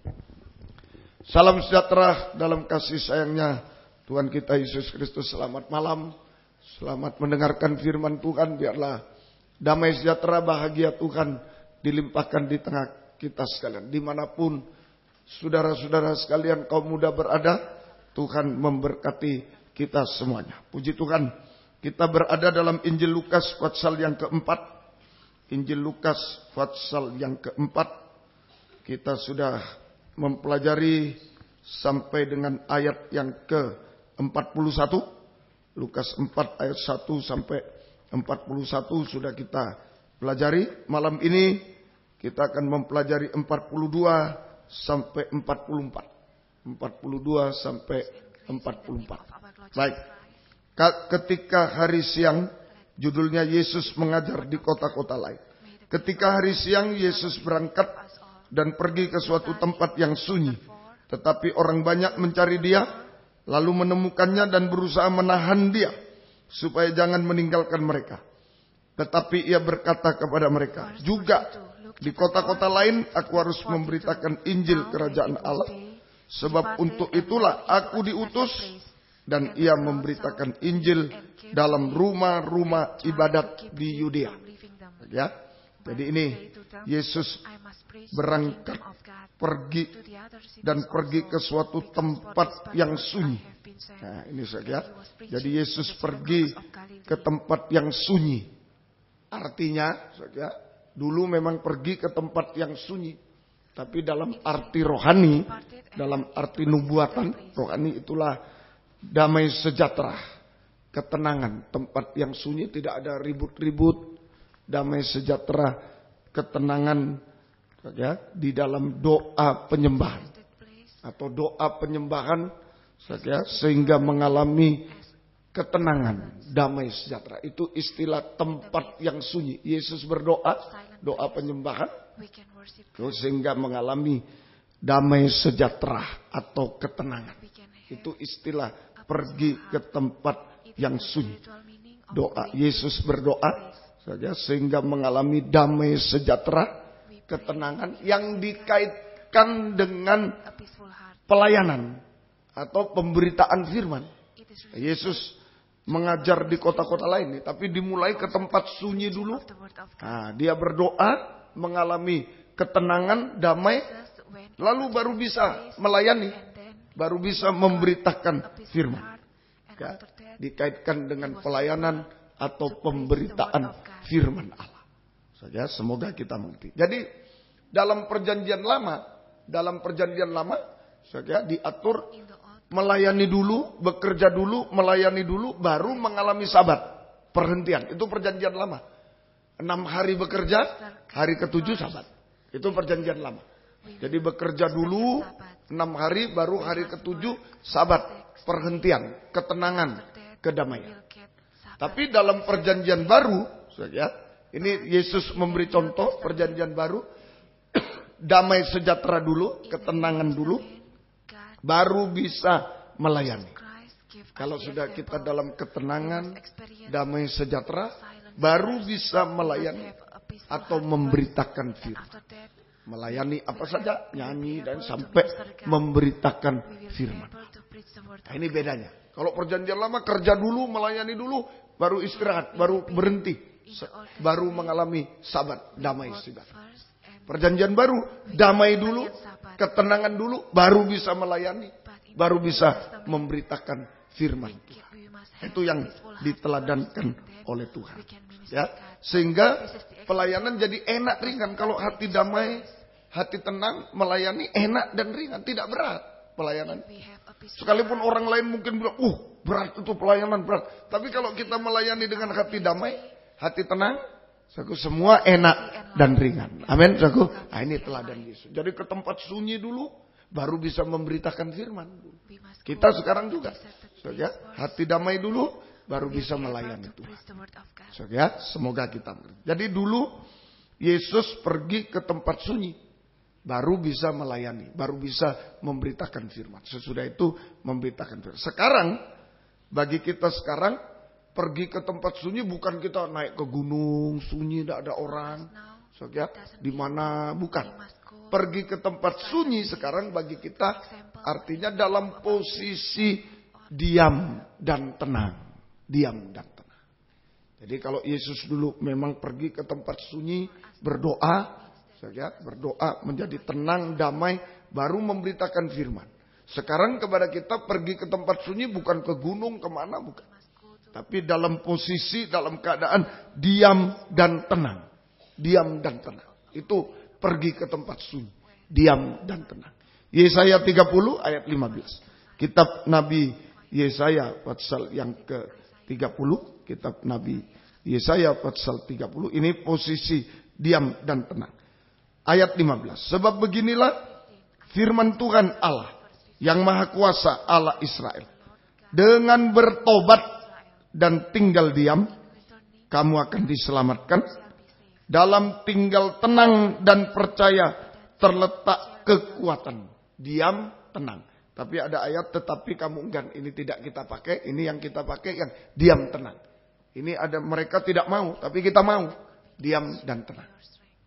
Salam sejahtera dalam kasih sayangnya Tuhan kita Yesus Kristus. Selamat malam. Selamat mendengarkan firman Tuhan. Biarlah damai sejahtera, bahagia Tuhan dilimpahkan di tengah kita sekalian. Dimanapun saudara-saudara sekalian kaum muda berada, Tuhan memberkati kita semuanya. Puji Tuhan, kita berada dalam Injil Lukas pasal yang keempat. Injil Lukas pasal yang keempat. Kita sudah mempelajari sampai dengan ayat yang ke-41. Lukas 4 ayat 1 sampai 41 sudah kita pelajari. Malam ini kita akan mempelajari 42 sampai 44. 42 sampai 44. Baik. Ketika hari siang, judulnya Yesus mengajar di kota-kota lain. Ketika hari siang Yesus berangkat dan pergi ke suatu tempat yang sunyi. Tetapi orang banyak mencari Dia, lalu menemukannya dan berusaha menahan Dia, supaya jangan meninggalkan mereka. Tetapi Ia berkata kepada mereka, juga di kota-kota lain aku harus memberitakan Injil Kerajaan Allah. Sebab untuk itulah aku diutus, dan Ia memberitakan Injil dalam rumah-rumah ibadat di Yudea. Ya. Jadi ini Yesus berangkat pergi ke suatu tempat yang sunyi. Nah, ini saja. Jadi Yesus pergi ke tempat yang sunyi. Artinya saja, dulu memang pergi ke tempat yang sunyi, tapi dalam arti rohani, dalam arti nubuatan rohani itulah damai sejahtera, ketenangan. Tempat yang sunyi tidak ada ribut-ribut, damai sejahtera, ketenangan ya, di dalam doa penyembahan atau doa penyembahan ya, sehingga mengalami ketenangan, damai sejahtera. Itu istilah tempat yang sunyi. Yesus berdoa, doa penyembahan sehingga mengalami damai sejahtera atau ketenangan. Itu istilah pergi ke tempat yang sunyi. Doa Yesus berdoa saja sehingga mengalami damai sejahtera, ketenangan yang dikaitkan dengan pelayanan atau pemberitaan firman. Yesus mengajar di kota-kota lain, tapi dimulai ke tempat sunyi dulu. Nah, dia berdoa, mengalami ketenangan, damai, lalu baru bisa melayani, baru bisa memberitakan firman. Ya, dikaitkan dengan pelayanan atau pemberitaan firman Allah. Saja semoga kita mengerti. Jadi dalam perjanjian lama saja diatur melayani dulu, bekerja dulu, melayani dulu, baru mengalami sabat, perhentian. Itu perjanjian lama. 6 hari bekerja, hari ke-7 sabat. Itu perjanjian lama. Jadi bekerja dulu 6 hari, baru hari ke-7 sabat, perhentian, ketenangan, kedamaian. Tapi dalam perjanjian baru, ya, ini Yesus memberi contoh perjanjian baru, damai sejahtera dulu, ketenangan dulu, baru bisa melayani. Kalau sudah kita dalam ketenangan, damai sejahtera, baru bisa melayani atau memberitakan firman. Melayani apa saja, nyanyi dan sampai memberitakan firman. Nah, ini bedanya. Kalau perjanjian lama kerja dulu, melayani dulu, baru istirahat, baru berhenti, baru mengalami sabat, damai sejahtera. Perjanjian baru, damai dulu, ketenangan dulu, baru bisa melayani, baru bisa memberitakan firman Tuhan. Itu yang diteladankan oleh Tuhan. Ya, sehingga pelayanan jadi enak ringan. Kalau hati damai, hati tenang, melayani enak dan ringan, tidak berat pelayanan. Sekalipun orang lain mungkin bilang, berat itu pelayanan, berat. Tapi kalau kita melayani dengan hati damai, hati tenang, saku semua enak dan ringan. Amin, saku. Nah, ini teladan Yesus. Jadi ke tempat sunyi dulu, baru bisa memberitakan firman. Kita sekarang juga, ya, hati damai dulu, baru bisa melayani Tuhan. Ya, semoga kita. Jadi dulu Yesus pergi ke tempat sunyi, baru bisa melayani, baru bisa memberitakan firman. Sesudah itu memberitakan firman. Sekarang bagi kita sekarang pergi ke tempat sunyi bukan kita naik ke gunung sunyi, tidak ada orang. Ya, di mana bukan. Pergi ke tempat sunyi sekarang bagi kita artinya dalam posisi diam dan tenang. Diam dan tenang. Jadi kalau Yesus dulu memang pergi ke tempat sunyi, berdoa, berdoa menjadi tenang, damai, baru memberitakan firman. Sekarang kepada kita pergi ke tempat sunyi bukan ke gunung, kemana, bukan. Tapi dalam posisi, dalam keadaan diam dan tenang. Diam dan tenang. Itu pergi ke tempat sunyi. Diam dan tenang. Yesaya 30 ayat 15. Kitab Nabi Yesaya pasal yang ke-30. Kitab Nabi Yesaya pasal 30. Ini posisi diam dan tenang. Ayat 15. Sebab beginilah firman Tuhan Allah yang Maha Kuasa, Allah Israel. Dengan bertobat dan tinggal diam, kamu akan diselamatkan. Dalam tinggal tenang dan percaya terletak kekuatan. Diam, tenang. Tapi ada ayat tetapi kamu enggan. Ini tidak kita pakai. Ini yang kita pakai yang diam, tenang. Ini ada mereka tidak mau, tapi kita mau. Diam dan tenang.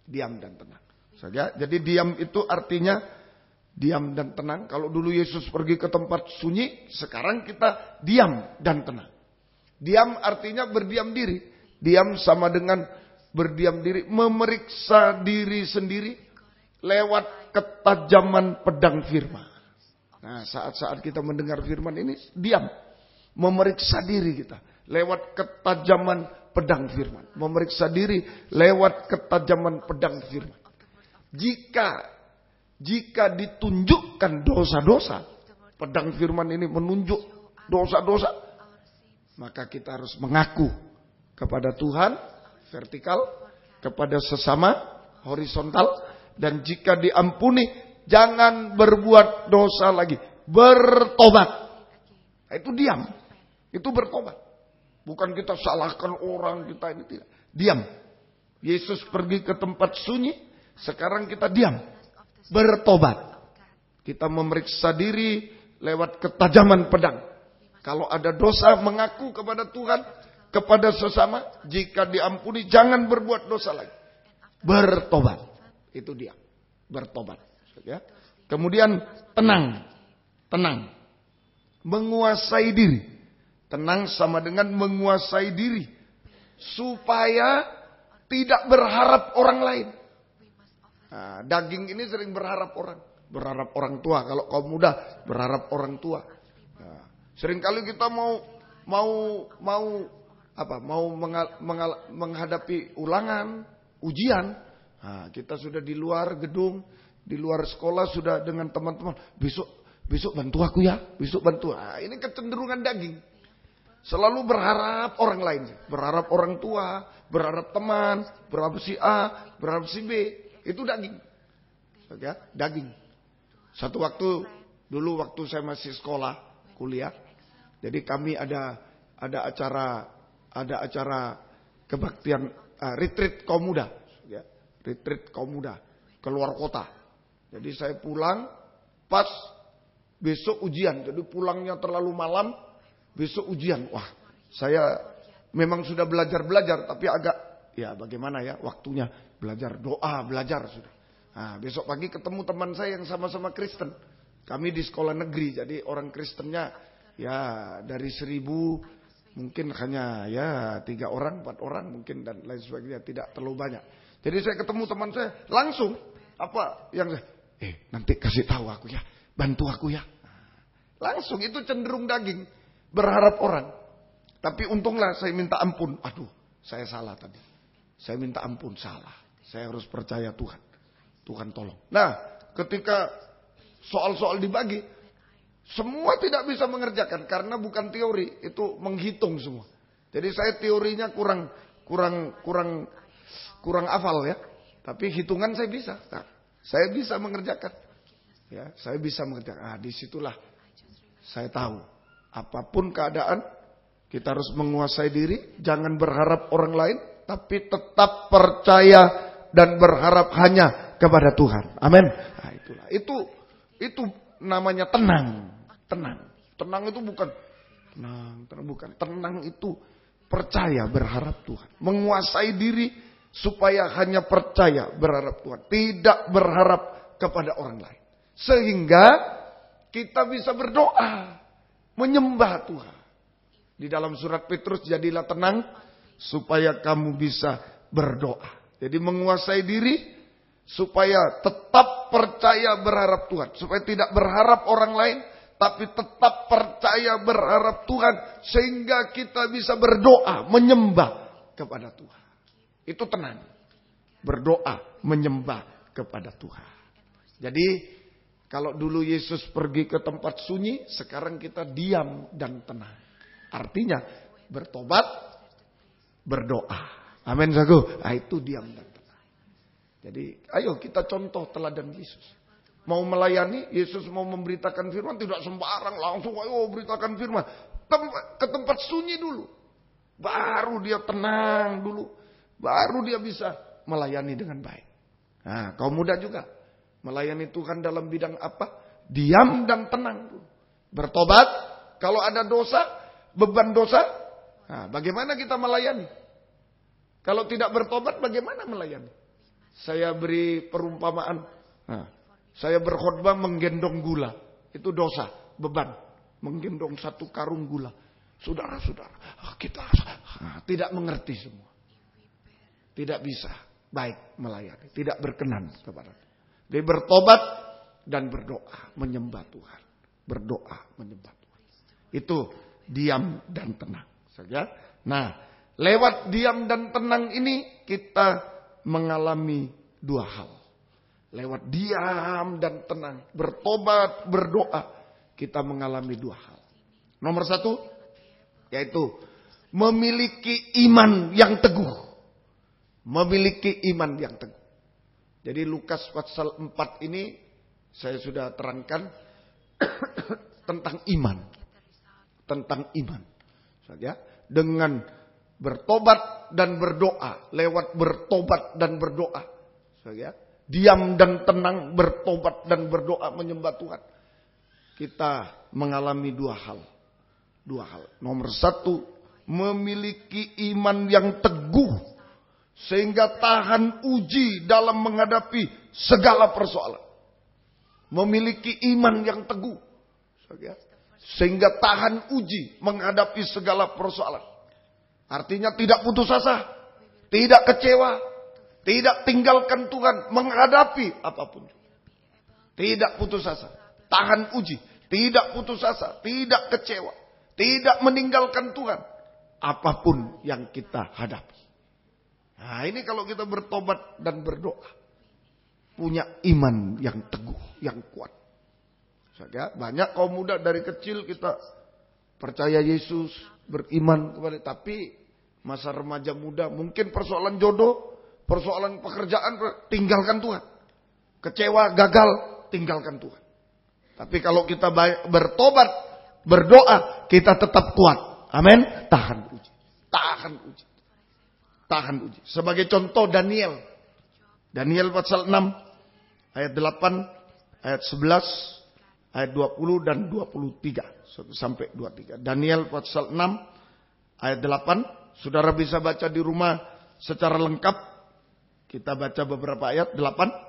Diam dan tenang. Saja. Jadi diam itu artinya diam dan tenang. Kalau dulu Yesus pergi ke tempat sunyi, sekarang kita diam dan tenang. Diam artinya berdiam diri. Diam sama dengan berdiam diri, memeriksa diri sendiri lewat ketajaman pedang firman. Nah, saat-saat kita mendengar firman ini diam, memeriksa diri kita lewat ketajaman pedang firman, memeriksa diri lewat ketajaman pedang firman. Jika ditunjukkan dosa-dosa, pedang firman ini menunjuk dosa-dosa, maka kita harus mengaku kepada Tuhan vertikal, kepada sesama horizontal, dan jika diampuni jangan berbuat dosa lagi, bertobat. Itu diam, itu bertobat. Bukan kita salahkan orang, kita ini tidak. Diam. Yesus pergi ke tempat sunyi, sekarang kita diam, bertobat. Kita memeriksa diri lewat ketajaman pedang. Kalau ada dosa, mengaku kepada Tuhan, kepada sesama, jika diampuni jangan berbuat dosa lagi. Bertobat. Itu dia. Bertobat. Ya. Kemudian tenang. Tenang. Menguasai diri. Tenang sama dengan menguasai diri. Supaya tidak berharap orang lain. Nah, daging ini sering berharap orang. Berharap orang tua. Kalau kaum muda berharap orang tua. Nah, seringkali kita mau menghadapi ulangan, ujian. Nah, kita sudah di luar gedung, di luar sekolah sudah dengan teman-teman. Besok bantu aku ya, besok bantu. Nah, ini kecenderungan daging. Selalu berharap orang lain. Berharap orang tua, berharap teman, berharap si A, berharap si B. Itu daging. Ya, daging. Satu waktu, dulu waktu saya masih sekolah, kuliah. Jadi kami ada acara kebaktian retreat kaum muda, ya. Retreat kaum muda keluar kota. Jadi saya pulang pas besok ujian. Jadi pulangnya terlalu malam, besok ujian. Wah, saya memang sudah belajar tapi agak ya bagaimana ya waktunya belajar belajar sudah. Nah, besok pagi ketemu teman saya yang sama-sama Kristen. Kami di sekolah negeri, jadi orang Kristennya ya dari 1000 mungkin hanya ya 3 orang, 4 orang mungkin dan lain sebagainya, tidak terlalu banyak. Jadi saya ketemu teman saya langsung apa yang nanti kasih tahu aku ya, bantu aku ya. Langsung itu cenderung daging, berharap orang. Tapi untunglah saya minta ampun. Aduh, saya salah tadi. Saya minta ampun, salah. Saya harus percaya Tuhan. Tuhan tolong. Nah, ketika soal-soal dibagi, semua tidak bisa mengerjakan karena bukan teori, itu menghitung semua. Jadi saya teorinya kurang hafal ya. Tapi hitungan saya bisa. Nah, saya bisa mengerjakan. Ya, saya bisa mengerjakan. Ah, disitulah saya tahu apapun keadaan kita harus menguasai diri, jangan berharap orang lain, tapi tetap percaya dan berharap hanya kepada Tuhan. Amin. Nah, itulah. Itu namanya tenang. Tenang itu bukan bukan. Tenang itu percaya berharap Tuhan. Menguasai diri supaya hanya percaya berharap Tuhan. Tidak berharap kepada orang lain. Sehingga kita bisa berdoa. Menyembah Tuhan. Di dalam surat Petrus, jadilah tenang supaya kamu bisa berdoa. Jadi menguasai diri supaya tetap percaya berharap Tuhan. Supaya tidak berharap orang lain, tapi tetap percaya berharap Tuhan. Sehingga kita bisa berdoa, menyembah kepada Tuhan. Itu tenang. Berdoa, menyembah kepada Tuhan. Jadi kalau dulu Yesus pergi ke tempat sunyi, sekarang kita diam dan tenang. Artinya bertobat, berdoa. Amin, sagu. Nah, itu diam dan tenang. Jadi ayo kita contoh teladan Yesus. Mau melayani, Yesus mau memberitakan firman, tidak sembarang langsung ayo beritakan firman. Ke tempat sunyi dulu. Baru dia tenang dulu. Baru dia bisa melayani dengan baik. Nah, kaum muda juga. Melayani Tuhan dalam bidang apa? Diam dan tenang. Bertobat. Kalau ada dosa, beban dosa. Nah, bagaimana kita melayani? Kalau tidak bertobat, bagaimana melayani? Saya beri perumpamaan. Nah, saya berkhotbah menggendong gula. Itu dosa, beban. Menggendong 1 karung gula. Saudara-saudara, kita tidak mengerti semua. Tidak bisa baik melayani. Tidak berkenan kepada Tuhan. Dia bertobat dan berdoa, menyembah Tuhan. Berdoa, menyembah Tuhan. Itu diam dan tenang saja. Nah, lewat diam dan tenang ini kita mengalami 2 hal. Lewat diam dan tenang, bertobat, berdoa, kita mengalami 2 hal. Nomor 1, yaitu memiliki iman yang teguh. Memiliki iman yang teguh. Jadi Lukas pasal 4 ini saya sudah terangkan tentang iman. Tentang iman. Saja dengan bertobat dan berdoa, lewat bertobat dan berdoa. Saja diam dan tenang, bertobat dan berdoa menyembah Tuhan. Kita mengalami 2 hal. 2 hal. Nomor 1, memiliki iman yang teguh. Sehingga tahan uji dalam menghadapi segala persoalan. Memiliki iman yang teguh. Sehingga tahan uji menghadapi segala persoalan. Artinya tidak putus asa. Tidak kecewa. Tidak tinggalkan Tuhan menghadapi apapun. Tidak putus asa. Tahan uji. Tidak putus asa. Tidak kecewa. Tidak meninggalkan Tuhan. Apapun yang kita hadapi. Nah, ini kalau kita bertobat dan berdoa, punya iman yang teguh, yang kuat. Saja banyak kaum muda dari kecil kita percaya Yesus, beriman kepada, tapi masa remaja muda mungkin persoalan jodoh, persoalan pekerjaan, tinggalkan Tuhan. Kecewa, gagal, tinggalkan Tuhan. Tapi kalau kita bertobat, berdoa, kita tetap kuat. Amin. Tahan uji. Tahan uji. Tahan uji. Sebagai contoh Daniel. Daniel pasal 6 ayat 8, ayat 11, ayat 20 dan 23 sampai 23. Daniel pasal 6 ayat 8. Saudara bisa baca di rumah secara lengkap. Kita baca beberapa ayat 8.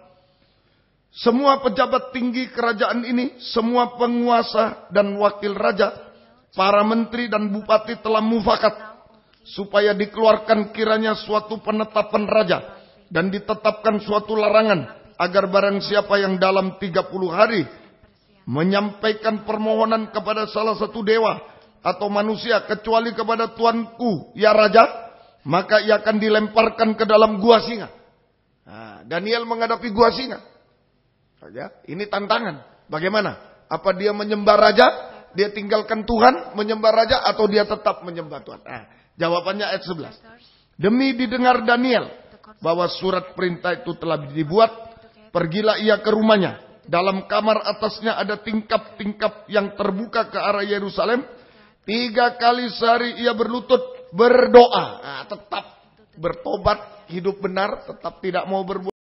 Semua pejabat tinggi kerajaan ini, semua penguasa dan wakil raja, para menteri dan bupati telah mufakat supaya dikeluarkan kiranya suatu penetapan raja dan ditetapkan suatu larangan agar barang siapa yang dalam 30 hari menyampaikan permohonan kepada salah satu dewa atau manusia kecuali kepada tuanku ya raja, maka ia akan dilemparkan ke dalam gua singa. Nah, Daniel menghadapi gua singa. Saja, ini tantangan. Bagaimana? Apa dia menyembah raja? Dia tinggalkan Tuhan menyembah raja atau dia tetap menyembah Tuhan? Nah, jawabannya ayat 11. Demi didengar Daniel bahwa surat perintah itu telah dibuat, pergilah ia ke rumahnya. Dalam kamar atasnya ada tingkap-tingkap yang terbuka ke arah Yerusalem. 3 kali sehari ia berlutut berdoa. Nah, tetap bertobat, hidup benar, tetap tidak mau berbuat